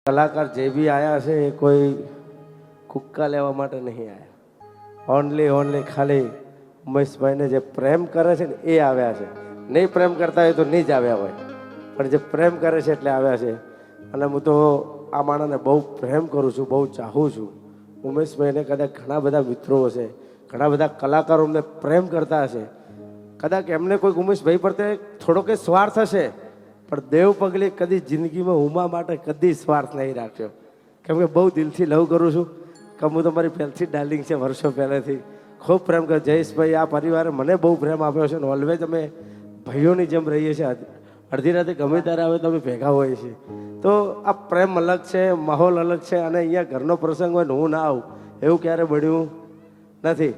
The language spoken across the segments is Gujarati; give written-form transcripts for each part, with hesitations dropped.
કલાકાર જે બી આવ્યા છે એ કોઈ કુક્કા લેવા માટે નહીં આવ્યા. ઓનલી ખાલી ઉમેશભાઈને જે પ્રેમ કરે છે ને એ આવ્યા છે. નહીં પ્રેમ કરતા હોય તો નહીં જ આવ્યા હોય, પણ જે પ્રેમ કરે છે એટલે આવ્યા છે. અને હું તો આ માણસને બહુ પ્રેમ કરું છું, બહુ ચાહું છું. ઉમેશભાઈને કદાચ ઘણા બધા મિત્રો હશે, ઘણા બધા કલાકારો અમને પ્રેમ કરતા હશે. કદાચ એમને કોઈ ઉમેશભાઈ પ્રત્યે થોડો કંઈ સ્વાર્થ હશે, પણ દેવ પગલી કદી જિંદગીમાં ઉમા માટે કદી સ્વાર્થ નહીં રાખ્યો. કેમ કે બહુ દિલથી લવ કરું છું. કે હું તો મારી પહેલથી ડાર્લિંગ છે, વર્ષો પહેલેથી ખૂબ પ્રેમ કરું. જયેશભાઈ આ પરિવારે મને બહુ પ્રેમ આપ્યો છે ને ઓલવેઝ અમે ભાઈઓની જેમ રહીએ છીએ. અડધી રાતે ગમે ત્યારે આવે તો અમે ભેગા હોઈએ છીએ. તો આ પ્રેમ અલગ છે, માહોલ અલગ છે. અને અહીંયા ઘરનો પ્રસંગ હોય ને હું ના આવું એવું ક્યારે બન્યું નથી.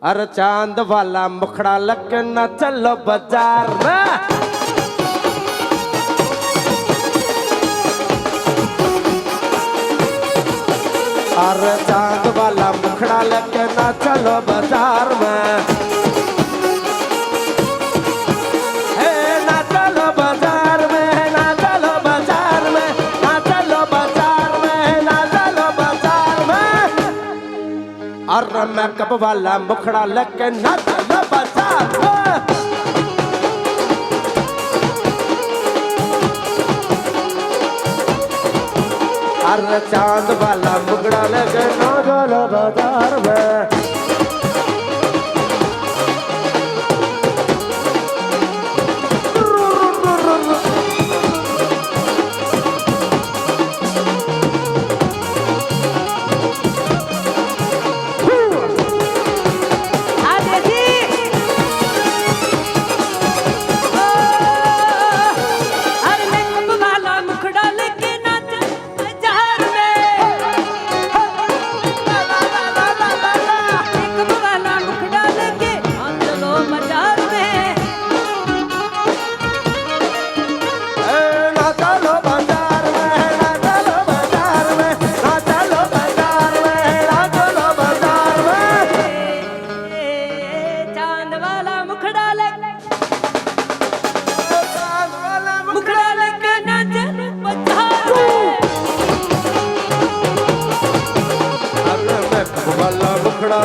અરે ચાંદ વાલા મુખડા લકે ના ચલો બજાર, अरे चांद वाला मुखड़ा लेके ना चलो बाजार में, हे ना चलो बाजार में, ना चलो बाजार में, ना चलो बाजार में, ना चलो बाजार में. अरे मेकअप वाला मुखड़ा लेके ना चलो बाजार में. अरे चांद वाला मुगड़ा लगे ना चलो बाजार में.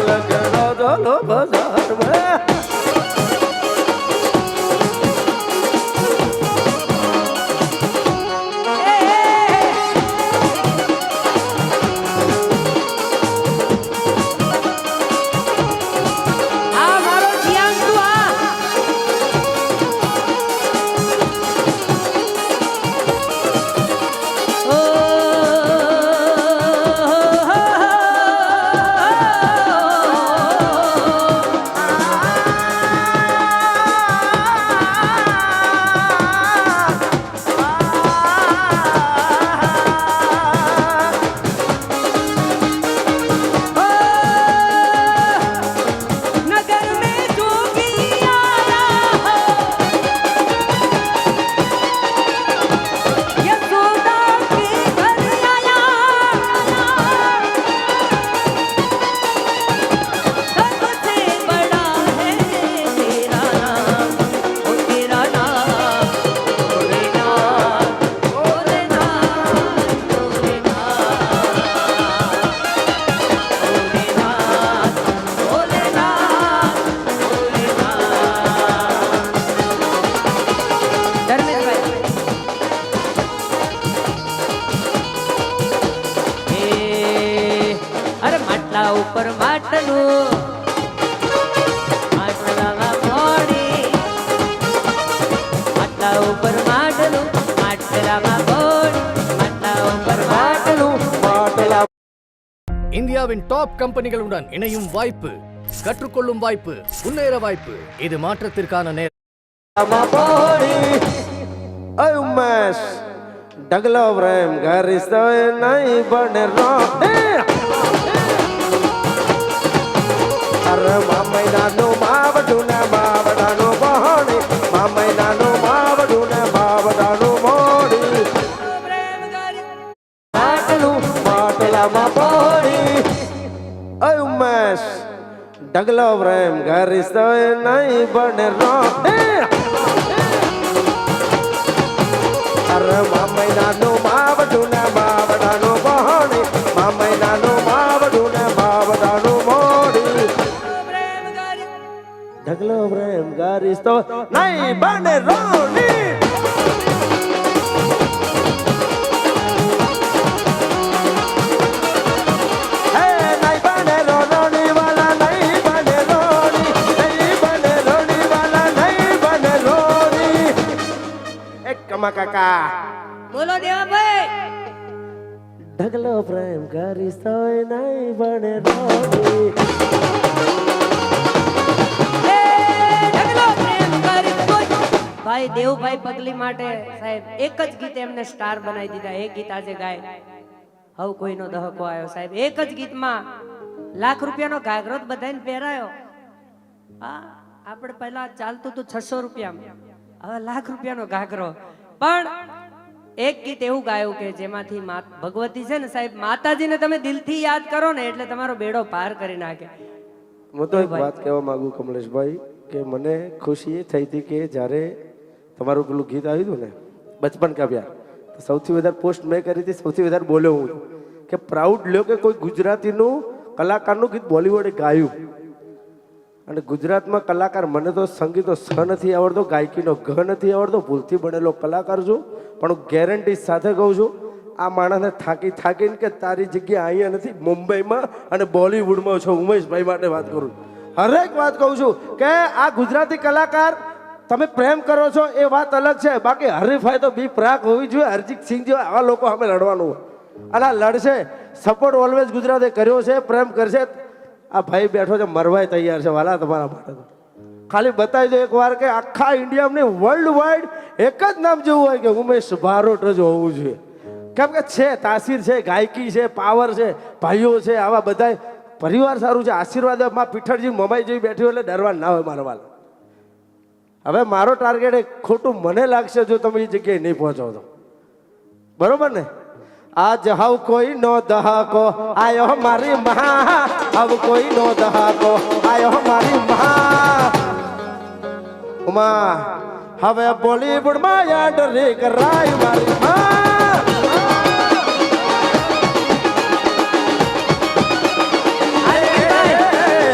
लगे ना चलो बाजार में. ઉપર માટલું માટલામાં મોડી, માટલા ઉપર માટલું માટલામાં મોડી, માટલા ઉપર માટલું માટલા. இந்தியாவின் டாப் கம்பெனிகளுடன் இணையும் வாய்ப்பு, கற்றுக்கொள்ளும் வாய்ப்பு, முன்னேற வாய்ப்பு. இது மாற்றத்திற்கான நேரம். ઉમેશ ડગલો પ્રેમ કરીશ તો નહીં બને રો. અરે મામઈ નાનું માવડું ને બાવડાનું બહોણી, મામઈ નાનું માવડું ને બાવડાનું મોડી. માટલું માટલામાં પોડી. ઉમેશ ડગલો પ્રેમ કરીશ તો નહીં બને રો. અરે મામઈ નાનું માવડું ને બાવડા रिश्तो नहीं बने रोनी કાકા બોલો દેવાભાઈ. ઢગલો પ્રેમ કરી સોય નહીં બને રોની ભાઈ દેવભાઈ પગલી માટે સાહેબ એક જ ગીત એમને સ્ટાર બનાવી દીધા. એ ગીત આજે ગાય હવ કોઈનો દહકો આવ્યો સાહેબ. એક જ ગીતમાં લાખ રૂપિયાનો ઘાઘરો જ બધાને પહેરાયો. હા આપણે પહેલા ચાલતું હતું 600 રૂપિયામાં, હવે લાખ રૂપિયાનો ઘાઘરો. પણ એક ગીત એવું ગાયું કે જેમાંથી ભગવતી છે ને સાહેબ, માતાજીને તમે દિલથી યાદ કરો ને એટલે તમારો બેડો પાર કરી નાખે. હું તો એક વાત કહેવા માંગુ કમલેશભાઈ કે મને ખુશી એ થઈ હતી કે જ્યારે તમારું પેલું ગીત આવ્યું હતું ને બચપન કા પ્યાર, તો સૌથી વધારે પોસ્ટ મેં કરી હતી, સૌથી વધારે બોલ્યો હું કે પ્રાઉડ લ્યો કે કોઈ ગુજરાતીનું કલાકારનું ગીત બોલિવૂડે ગાયું. અને ગુજરાતમાં કલાકાર, મને તો સંગીતનો સ નથી આવડતો, ગાયકીનો ઘ નથી આવડતો, ભૂલથી બનેલો કલાકાર છું, પણ હું ગેરંટી સાથે કહું છું આ માણસને થાકી થાકીને કે તારી જગ્યા અહીંયા નથી મુંબઈમાં અને બોલિવૂડમાં છો. ઉમેશભાઈ માટે વાત કરું, હરેક વાત કહું છું કે આ ગુજરાતી કલાકાર તમે પ્રેમ કરો છો એ વાત અલગ છે, બાકી હરીફાઈ તો બી પ્રાક હોવી જોઈએ. અરિજીત સિંહ જેવા આવા લોકો સામે લડવાનું અને આ લડશે. સપોર્ટ ઓલવેઝ ગુજરાતે કર્યો છે, પ્રેમ કરશે. આ ભાઈ બેઠો છે મરવાય તૈયાર છે વાલા તમારા માટે. તો ખાલી બતાવી દો એકવાર કે આખા ઇન્ડિયામાં વર્લ્ડ વાઇડ એક જ નામ જેવું હોય કે ઉમેશ બારોટ જ હોવું જોઈએ. કેમ કે છે તાસીર છે, ગાયકી છે, પાવર છે, ભાઈઓ છે, આવા બધા પરિવાર સારું છે, આશીર્વાદ. માં પીઠળજી મમાઈ જેવી બેઠી હોય એટલે ડરવા ના હોય મારા વાલા. હવે મારો ટાર્ગેટ એ ખોટું મને લાગશે જો તમે એ જગ્યાએ નહીં પહોંચો તો, બરોબર ને? आज हव कोई नो दहाको आयो मारी महा, अब कोई नो दहाको आयो मारी महा. उमा હવે બોલીવુડ માં યાડરી કરાય મારી માં.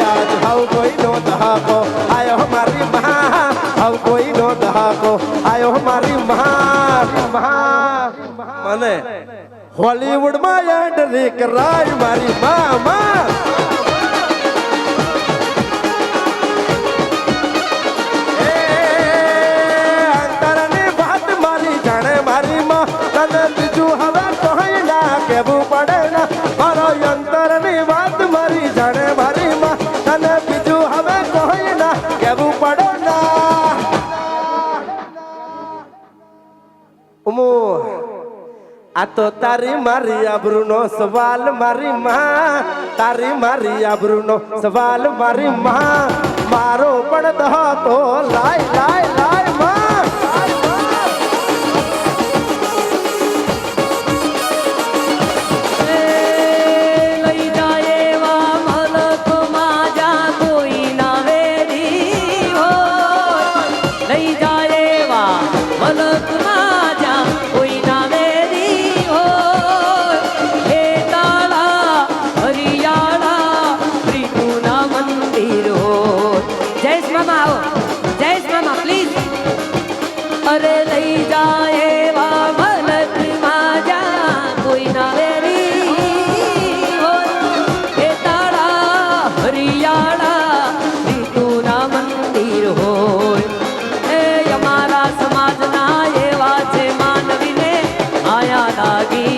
આજ હવ કોઈ નો દહાકો આયો મારી મહા, હવ કોઈ નો દહાકો આયો મારી મહા. મને હોલીવુડ માં એન્ટ્રી કરાય મારી મામા. અંતરની વાત મારી જાણે મારી માં, તને બીજું હવે કોઈ ના કહેવું પડે ના. મારો અંતરની વાત મારી જાણે મારી માં, તને બીજું હવે કોઈ ના કહેવું પડે ના. આ તો તારી મારી આબરૂનો સવાલ મારી માં, તારી મારી આબરૂનો સવાલ મારી માં. મારો પણ દહાકો લાય લાય લાય માં. લઈ જાય એવા મલકમાં જા કોઈ ના વેરી હોય, લઈ જાય એવા મલકમાં જા કોઈ ના વેરી હોય. હે તાળા હરિયાળા ત્રિપુના મંદિર હોય. જયેશ મામા આવો, જયેશ મામા પ્લીઝ. અરે લઈ જાય એવા મલકમાં જા કોઈ ના વેરી હોય. હે તાળા હરિયાળા ત્રિપુના મંદિર હોય. એ અમારા સમાજના એવા છે માનવીને આયા લાગી